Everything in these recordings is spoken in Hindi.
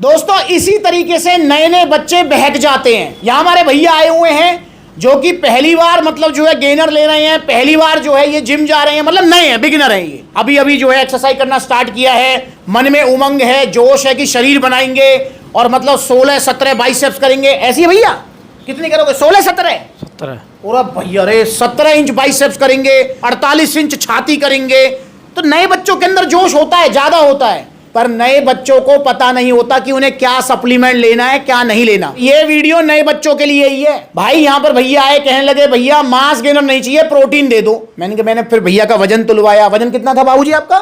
दोस्तों इसी तरीके से नए नए बच्चे बहक जाते हैं। यहाँ हमारे भैया आए हुए हैं जो कि पहली बार मतलब जो है गेनर ले रहे हैं, पहली बार जो है ये जिम जा रहे हैं, मतलब नए हैं, बिगिनर हैं ये। अभी अभी जो है एक्सरसाइज करना स्टार्ट किया है, मन में उमंग है, जोश है कि शरीर बनाएंगे और मतलब 16 17 बाइसेप्स करेंगे। ऐसी है भैया? कितनी करोगे? 16 17 17 पूरा भैया रे 17 इंच बाइसेप्स करेंगे, 48 इंच छाती करेंगे। तो नए बच्चों के अंदर जोश होता है, ज्यादा होता है, पर नए बच्चों को पता नहीं होता कि उन्हें क्या सप्लीमेंट लेना है क्या नहीं लेना। ये वीडियो नए बच्चों के लिए ही है भाई। यहाँ पर भैया आए, कहने लगे भैया मास गेनर नहीं चाहिए, प्रोटीन दे दो। मैंने फिर भैया का वजन तुलवाया। वजन कितना था बाबूजी आपका?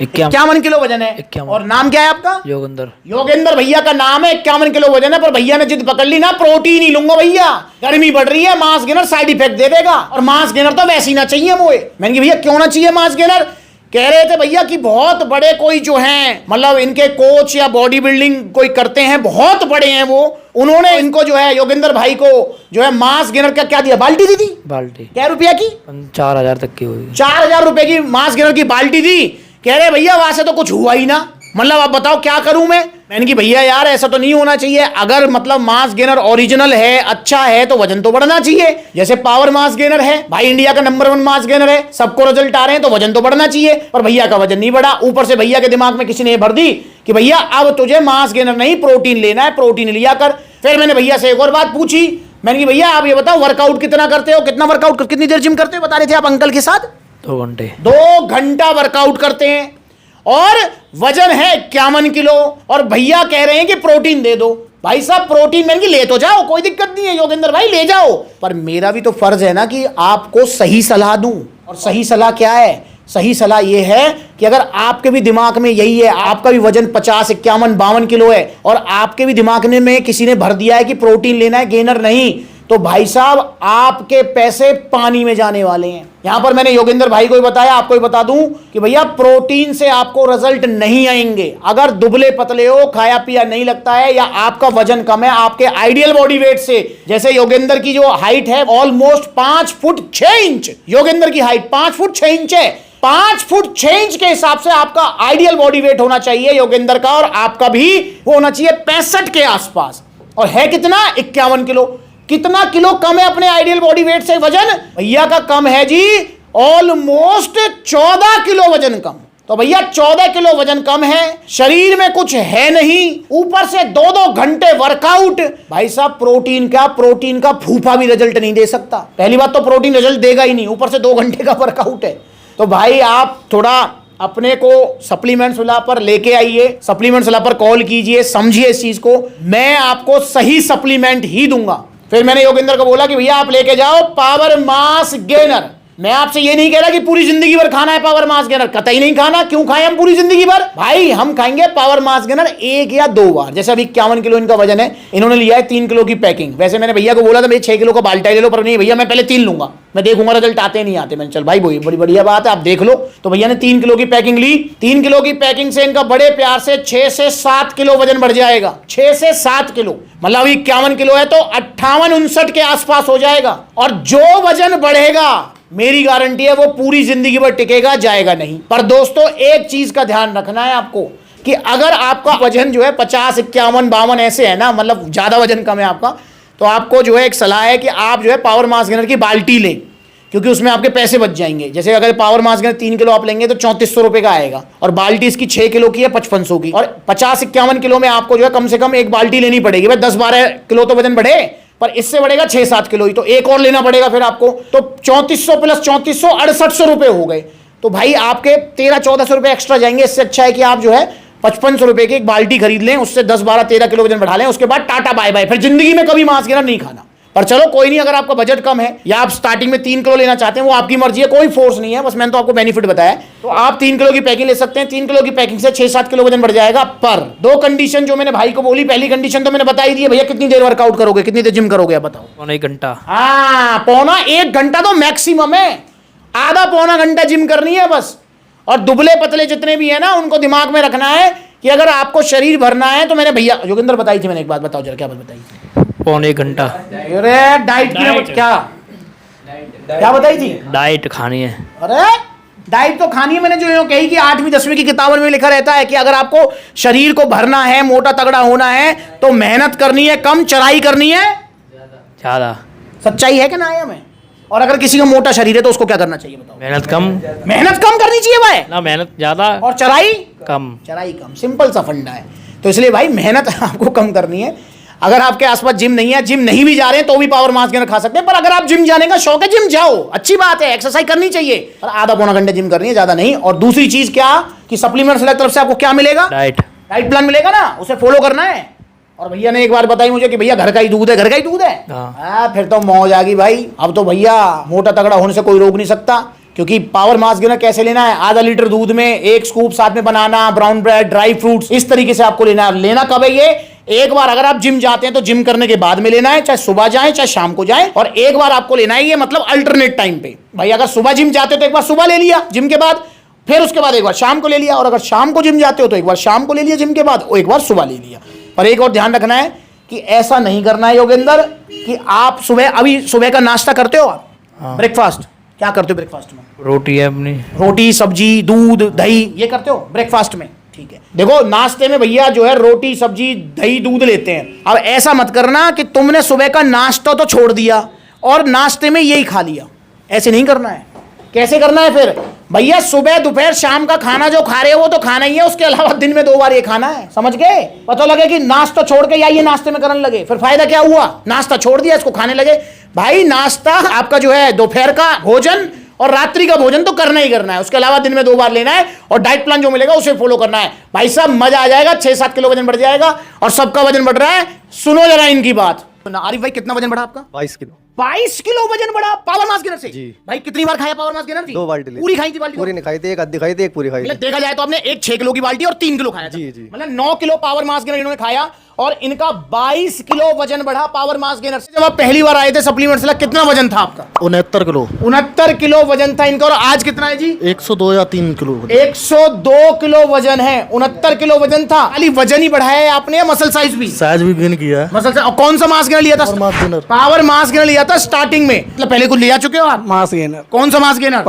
51 किलो वजन है। 51। और नाम क्या है आपका? योगेंद्र भैया का नाम है। 51 किलो वजन है, पर भैया ने जिद पकड़ ली ना, प्रोटीन ही लूंगा भैया, गर्मी बढ़ रही है, मास गेनर साइड इफेक्ट दे देगा और मास गेनर तो वैसे ही ना चाहिए मुझे। मैंने कहा भैया क्यों ना चाहिए मास गेनर? कह रहे थे भैया कि बहुत बड़े कोई जो हैं, मतलब इनके कोच या बॉडी बिल्डिंग कोई करते हैं, बहुत बड़े हैं वो, उन्होंने इनको जो है योगेंद्र भाई को जो है मास गेनर का क्या दिया? बाल्टी दी थी। बाल्टी क्या रुपया की? 4000 तक की हुई। 4000 रुपए की मास गेनर की बाल्टी दी। कह रहे भैया वहां से तो कुछ हुआ ही ना, मतलब आप बताओ क्या करूं मैं? मैंने कि भैया यार ऐसा तो नहीं होना चाहिए। अगर मतलब मास गेनर ओरिजिनल है, अच्छा है, तो वजन तो बढ़ना चाहिए। जैसे पावर मास गेनर है भाई, इंडिया का नंबर 1 मास गेनर है, सबको रिजल्ट आ रहे हैं, तो वजन तो बढ़ना चाहिए। पर भैया का वजन नहीं बढ़ा। ऊपर से भैया के दिमाग में किसी ने भर दी कि भैया अब तुझे मास गेनर नहीं प्रोटीन लेना है, प्रोटीन लिया कर। फिर मैंने भैया से एक और बात पूछी। मैंने कि भैया आप ये बताओ वर्कआउट कितना करते हो, कितना वर्कआउट, कितनी देर जिम करते हो? बता रहे थे आप अंकल के साथ 2 घंटे। 2 घंटा वर्कआउट करते हैं और वजन है 51 किलो, और भैया कह रहे हैं कि प्रोटीन दे दो। भाई साहब प्रोटीन मैंने ले तो जाओ, कोई दिक्कत नहीं है योगेंद्र भाई, ले जाओ, पर मेरा भी तो फर्ज है ना कि आपको सही सलाह दूं। और सही सलाह क्या है? सही सलाह यह है कि अगर आपके भी दिमाग में यही है, आपका भी वजन 50 51 52 किलो है और आपके भी दिमाग में किसी ने भर दिया है कि प्रोटीन लेना है, गेनर नहीं, तो भाई साहब आपके पैसे पानी में जाने वाले हैं। यहां पर मैंने योगेंद्र भाई को भी बताया, आपको भी बता दूं कि भैया प्रोटीन से आपको रिजल्ट नहीं आएंगे। अगर दुबले पतले हो, खाया पिया नहीं लगता है, या आपका वजन कम है आपके आइडियल बॉडी वेट से, जैसे योगेंद्र की जो हाइट है ऑलमोस्ट 5 फुट 6 इंच, योगेंद्र की हाइट 5 फुट 6 इंच है। 5 फुट 6 इंच के हिसाब से आपका आइडियल बॉडी वेट होना चाहिए योगेंद्र का, और आपका भी होना चाहिए 65 के आसपास। और है कितना? 51 किलो। कितना किलो कम है अपने आइडियल बॉडी वेट से वजन? भैया का कम है जी ऑलमोस्ट 14 किलो वजन कम। तो भैया 14 किलो वजन कम है, शरीर में कुछ है नहीं, ऊपर से 2-2 घंटे वर्कआउट। भाई साहब प्रोटीन का फूफा भी रिजल्ट नहीं दे सकता। पहली बात तो प्रोटीन रिजल्ट देगा ही नहीं, ऊपर से 2 घंटे का वर्कआउट है। तो भाई आप थोड़ा अपने को सप्लीमेंट्स वाला पर लेके आइए, सप्लीमेंट्स वाला पर कॉल कीजिए, समझिए इस चीज को, मैं आपको सही सप्लीमेंट ही दूंगा। फिर मैंने योगेंद्र को बोला कि भैया आप लेके जाओ पावर मास गेनर। मैं आपसे ये नहीं कह रहा कि पूरी जिंदगी भर खाना है पावर मास गेनर, कतई नहीं खाना। क्यों खाएं हम पूरी जिंदगी भर? भाई हम खाएंगे पावर मास गेनर 1 या 2 बार। जैसे अभी 51 किलो इनका वजन है, इन्होंने लिया है 3 किलो की पैकिंग। वैसे मैंने भैया को बोला था भाई 6 किलो का बाल्टा ले लो, पर नहीं भैया मैं पहले 3 लूंगा, मैं देखूंगा रिजल्ट आते नहीं आते। मैंने चल भाई वही बड़ी बढ़िया बात है, आप देख लो। तो भैया ने 3 किलो की पैकिंग ली। 3 किलो की पैकिंग से इनका बड़े प्यार से 6 से 7 किलो वजन बढ़ जाएगा। 6 से 7 किलो, मतलब अभी 51 किलो है तो 58-59 के आसपास हो जाएगा। और जो वजन बढ़ेगा मेरी गारंटी है वो पूरी जिंदगी भर टिकेगा, जाएगा नहीं। पर दोस्तों एक चीज का ध्यान रखना है आपको कि अगर आपका वजन जो है 50 51 52 ऐसे है ना, मतलब ज्यादा वजन कम है आपका, तो आपको जो है एक सलाह है कि आप जो है पावर मास गेनर की बाल्टी लें, क्योंकि उसमें आपके पैसे बच जाएंगे। जैसे अगर पावर मास गेनर 3 किलो आप लेंगे तो 3400 रुपए का आएगा, और बाल्टी इसकी 6 किलो की है 5500 की। और 50 51 किलो में आपको जो है कम से कम एक बाल्टी लेनी पड़ेगी। भाई 10-12 किलो तो वजन बढ़े, पर इससे बढ़ेगा 6-7 किलो ही, तो एक और लेना पड़ेगा फिर आपको। तो 3400 प्लस 3400 6800 रुपए हो गए। तो भाई आपके 1300-1400 रुपए एक्स्ट्रा जाएंगे। इससे अच्छा है कि आप जो है 5500 रुपए की एक बाल्टी खरीद लें, उससे 10-12-13 किलो वजन बढ़ा लें, उसके बाद टाटा बाय बाय, फिर जिंदगी में कभी मांस गेनर नहीं खाना। पर चलो कोई नहीं, अगर आपका बजट कम है या आप स्टार्टिंग में 3 किलो लेना चाहते हैं, वो आपकी मर्जी है, कोई फोर्स नहीं है, बस मैंने तो आपको बेनिफिट बताया। तो आप 3 किलो की पैकिंग ले सकते हैं। 3 किलो की पैकिंग से 6-7 किलो वजन बढ़ जाएगा। पर 2 कंडीशन जो मैंने भाई को बोली, पहली कंडीशन तो मैंने बताई दी है, भैया कितनी देर वर्कआउट करोगे, कितनी देर जिम करोगे, आप बताओ? पौना 1 घंटा। हाँ, पौना 1 घंटा तो मैक्सिमम है, आधा पौना घंटा जिम करनी है बस। और दुबले पतले जितने भी है ना, उनको दिमाग में रखना है कि अगर आपको शरीर भरना है तो मैंने भैया योगेंद्र बताई थी, मैंने एक बात बताओ जरा, क्या बात बताई थी? पौने 1 घंटा। अरे डाइट की क्या बताई थी? डाइट खानी है। अरे डाइट तो खानी है। मैंने जो यूं कही कि 8वीं 10वीं की किताबों में लिखा रहता है कि अगर आपको शरीर को भरना है, मोटा तगड़ा होना है, तो मेहनत करनी है कम, चराई करनी है ज़्यादा। सच्चाई है कि ना है हमें? और अगर किसी का मोटा शरीर है तो उसको क्या करना चाहिए बताओ? मेहनत कम। मेहनत कम करनी चाहिए भाई, ना मेहनत ज़्यादा और चराई कम। चराई कम। सिंपल सा फंडा है। तो इसलिए भाई मेहनत आपको कम करनी है। अगर आपके आसपास जिम नहीं है, जिम नहीं भी जा रहे हैं तो भी पावर मास गेनर खा सकते हैं। पर अगर आप जिम जाने का शौक है, जिम जाओ, अच्छी बात है, एक्सरसाइज करनी चाहिए, पर आधा पौना घंटे जिम करनी है, ज्यादा नहीं। और दूसरी चीज क्या कि सप्लीमेंट्स की तरफ से आपको क्या मिलेगा? डाइट। डाइट प्लान मिलेगा ना, उसे फॉलो करना है। और भैया ने एक बार बताई मुझे कि भैया घर का ही दूध है, घर का ही दूध है। फिर तो मौज आ गई भाई। अब तो भैया मोटा तगड़ा होने से कोई रोक नहीं सकता, क्योंकि पावर मास गेनर कैसे लेना है? आधा लीटर दूध में 1 स्कूप साथ में बनाना, ब्राउन ब्रेड, ड्राई फ्रूट्स, इस तरीके से आपको लेना है। लेना कब है? ये एक बार अगर आप जिम जाते हैं तो जिम करने के बाद में लेना है, चाहे सुबह जाएं चाहे शाम को जाएं। और एक बार आपको लेना है ये, मतलब अल्टरनेट टाइम पे। भाई अगर सुबह जिम जाते हो तो एक बार सुबह ले लिया जिम के बाद, फिर उसके बाद एक बार शाम को ले लिया। और अगर शाम को जिम जाते हो तो एक बार शाम को ले लिया जिम के बाद, और एक बार सुबह ले लिया। पर एक और ध्यान रखना है कि ऐसा नहीं करना है योगेंद्र कि आप अभी सुबह का नाश्ता करते हो आप, ब्रेकफास्ट क्या करते हो ब्रेकफास्ट में? रोटी है अपनी, रोटी, सब्जी, दूध, दही, ये करते हो ब्रेकफास्ट में, ठीक है। देखो नाश्ते में भैया जो है रोटी, सब्जी, दही, दूध लेते हैं। अब ऐसा मत करना कि तुमने सुबह का नाश्ता तो छोड़ दिया और नाश्ते में यही खा लिया, ऐसे नहीं करना है। कैसे करना है फिर? भैया सुबह दोपहर शाम का खाना जो खा रहे हो वो तो खाना ही है, उसके अलावा दिन में 2 बार ये खाना है, समझ गए? पता लगे कि नाश्ता छोड़ के या ये नाश्ते में करने लगे, फिर फायदा क्या हुआ? नाश्ता छोड़ दिया, इसको खाने लगे। भाई नाश्ता आपका जो है दोपहर का भोजन और रात्रि का भोजन तो करना ही करना है, उसके अलावा दिन में 2 बार लेना है। और डाइट प्लान जो मिलेगा उसे फॉलो करना है। भाई साहब मजा आ जाएगा, 6-7 किलो वजन बढ़ जाएगा। और सबका वजन बढ़ रहा है, सुनो जरा इनकी बात। आरिफ भाई कितना वजन बढ़ा आपका? 22 किलो। 22 किलो वजन बढ़ा पावर मास गेनर से? जी। भाई कितनी बार खाया पावर मास गेनर? 2 बाल्टी पूरी खाई थी? बाल्टी पूरी नहीं खाई थी, एक आधी खाई थी, एक पूरी खाई थी। मतलब देखा जाए तो आपने एक 6 किलो की बाल्टी और 3 किलो खाया था। जी, जी। मतलब 9 किलो पावर मास गेनर इन्होंने खाया और इनका 22 किलो वजन बढ़ा पावर मास गेनर से। जब आप पहली बार आए थे सप्लीमेंट्स ला, कितना वजन था आपका? 69 किलो। 69 किलो वजन था इनका। और आज कितना है जी? 102 या 3 किलो। 102 किलो वजन है। 69 किलो वजन था। खाली वजन ही बढ़ाया है आपने या मसल साइज भी? साइज भी गेन किया है। Muscle size. और कौन सा मास गेनर लिया था? Power mass gainer. Power mass gainer लिया था स्टार्टिंग में। मतलब पहले कुछ लिया चुके हो आप? Mass gainer. कौन सा mass gainer?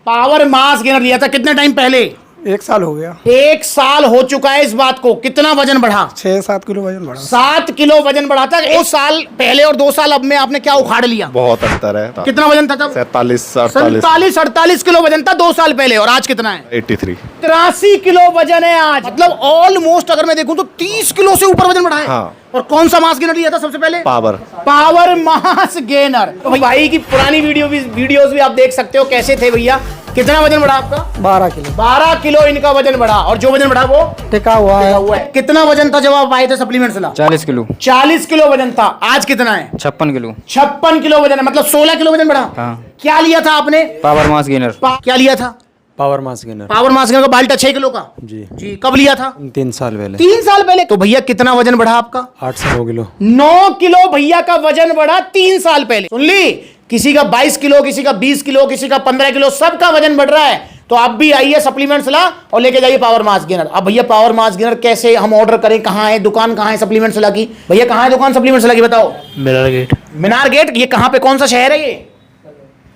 Power mass gainer लिया था। कितने टाइम पहले? 1 साल हो गया। 1 साल हो चुका है इस बात को। कितना वजन बढ़ा? 6-7 किलो वजन बढ़ा। 7 किलो वजन बढ़ा था 1 साल पहले। और 2 साल अब में आपने क्या उखाड़ लिया? बहुत अंतर है। कितना वजन था तब? 47-48 किलो वजन था 2 साल पहले। और आज कितना है? 83। 83 किलो वजन है आज। मतलब ऑलमोस्ट अगर मैं देखूं तो 30 किलो से ऊपर वजन बढ़ा है। हाँ। और कौन सा मास गेनर लिया था सबसे पहले? Power mass gainer. तो भाई की पुरानी वीडियोस भी आप देख सकते हो कैसे थे भैया। कितना वजन बढ़ा आपका? 12 किलो। 12 किलो इनका वजन बढ़ा। और जो वजन बढ़ा वो टिका हुआ है। कितना वजन था जब आप आए थे सप्लीमेंट्स ला? 40 किलो। 40 किलो वजन था। आज कितना है? 56 किलो। 56 किलो वजन है। मतलब 16 किलो वजन बढ़ा। हाँ। क्या लिया था आपने? Power mass gainer. क्या लिया था? Power mass gainer. Power mass gainer का बाल्टा 6 किलो का। जी कब लिया था? 3 साल पहले। 3 साल पहले। तो भैया कितना वजन बढ़ा आपका? 8 से 9 किलो। 9 किलो भैया का वजन बढ़ा 3 साल पहले। सुन ली? किसी का 22 किलो, किसी का 20 किलो, किसी का 15 किलो, सबका वजन बढ़ रहा है। तो आप भी आइए सप्लीमेंट्स ला और लेके जाइए पावर मास गेनर। अब भैया पावर मास गेनर कैसे हम ऑर्डर करें? कहाँ है दुकान? कहाँ है सप्लीमेंट्स ला की? भैया कहाँ है दुकान सप्लीमेंट्स ला की बताओ? मीनार गेट। मीनार गेट। ये कहाँ पे, कौन सा शहर है ये?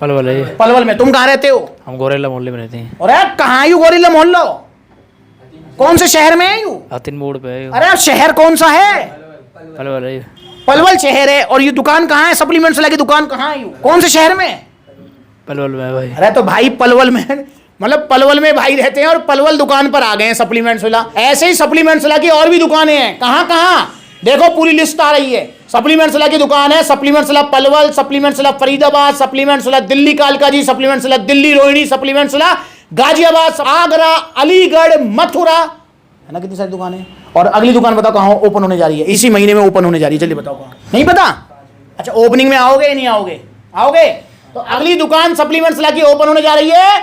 पलवल है ये। पलवल में। तुम कहाँ रहते हो? हम गोरेला मोहल्ले में रहते हैं। अरे कहाँ यू गोरिल्ला मोहल्ला? कौन से शहर में है यू? हातिन मोड़ पे है। अरे शहर कौन सा है? पलवल है ये। पलवल शहर है। और ये दुकान कहाँ है? सप्लीमेंट्स ला की दुकान कहाँ है यू? कौन से शहर में? पलवल में है भाई। अरे तो भाई पलवल में, मतलब पलवल में भाई रहते हैं और पलवल दुकान पर आ गए हैं सप्लीमेंट्स ला। ऐसे ही सप्लीमेंट्स ला की और भी दुकानें हैं। कहाँ कहाँ देखो पूरी लिस्ट आ रही है। सप्लीमेंट्स ला की दुकान है, सप्लीमेंट्स ला पलवल, सप्लीमेंट्स ला फरीदाबाद, सप्लीमेंट्स ला दिल्ली कालकाजी, सप्लीमेंट्स ला दिल्ली रोहिणी, सप्लीमेंट्स ला गाजियाबाद, आगरा, अलीगढ़, मथुरा, है ना कितनी सारी दुकानें। और अगली दुकान बताओ कहाँ ओपन होने जा रही है? इसी महीने में ओपन होने जा रही है। जल्दी बताओ कहाँ? नहीं पता? अच्छा ओपनिंग में आओगे या नहीं आओगे? आओगे। तो अगली दुकान सप्लीमेंट्स ला की ओपन होने जा रही है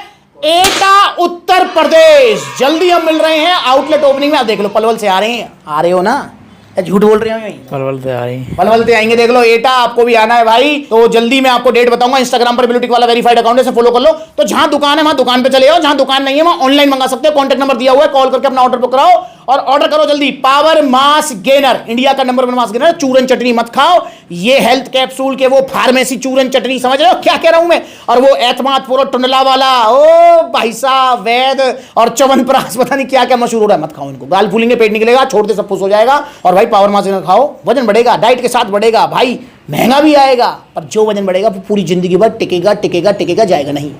एटा उत्तर प्रदेश। जल्दी हम मिल रहे हैं आउटलेट ओपनिंग में। आप देख लो पलवल से आ रहे हैं। आ रहे हो ना? झूठ बोल रहे हो यहीं? पलवल से आ रही। पलवल से आएंगे। देख लो एटा आपको भी आना है भाई। तो जल्दी मैं आपको डेट बताऊंगा। इंस्टाग्राम पर ब्लूटिक वाला वेरीफाइड अकाउंट है, से फॉलो कर लो। तो जहां दुकान है वहां दुकान पे चले जाओ, जहां दुकान नहीं है वहां ऑनलाइन मंगा सकते हो। कॉन्टैक्ट नंबर दिया हुआ है, कॉल करके अपना ऑर्डर बुक कराओ और ऑर्डर करो जल्दी। पावर मास गेनर, इंडिया का नंबर 1 मास गेनर। चूरन चटनी मत खाओ, ये हेल्थ कैप्सूल के वो फार्मेसी चूरन चटनी, समझ रहे हो क्या कह रहा हूं मैं? और वो एतमाद पुरो टुंडला वाला, ओ भाई साहब वैद और च्यवनप्राश, पता नहीं क्या क्या मशहूर हो रहा है, मत खाओ इनको। गाल फूलेंगे, पेट निकलेगा, छोड़ दे सब कुछ हो जाएगा। और भाई पावर मास गेनर खाओ, वजन बढ़ेगा, डाइट के साथ बढ़ेगा भाई, महंगा भी आएगा, पर जो वजन बढ़ेगा वो पूरी जिंदगी भर टिकेगा टिकेगा टिकेगा, जाएगा नहीं।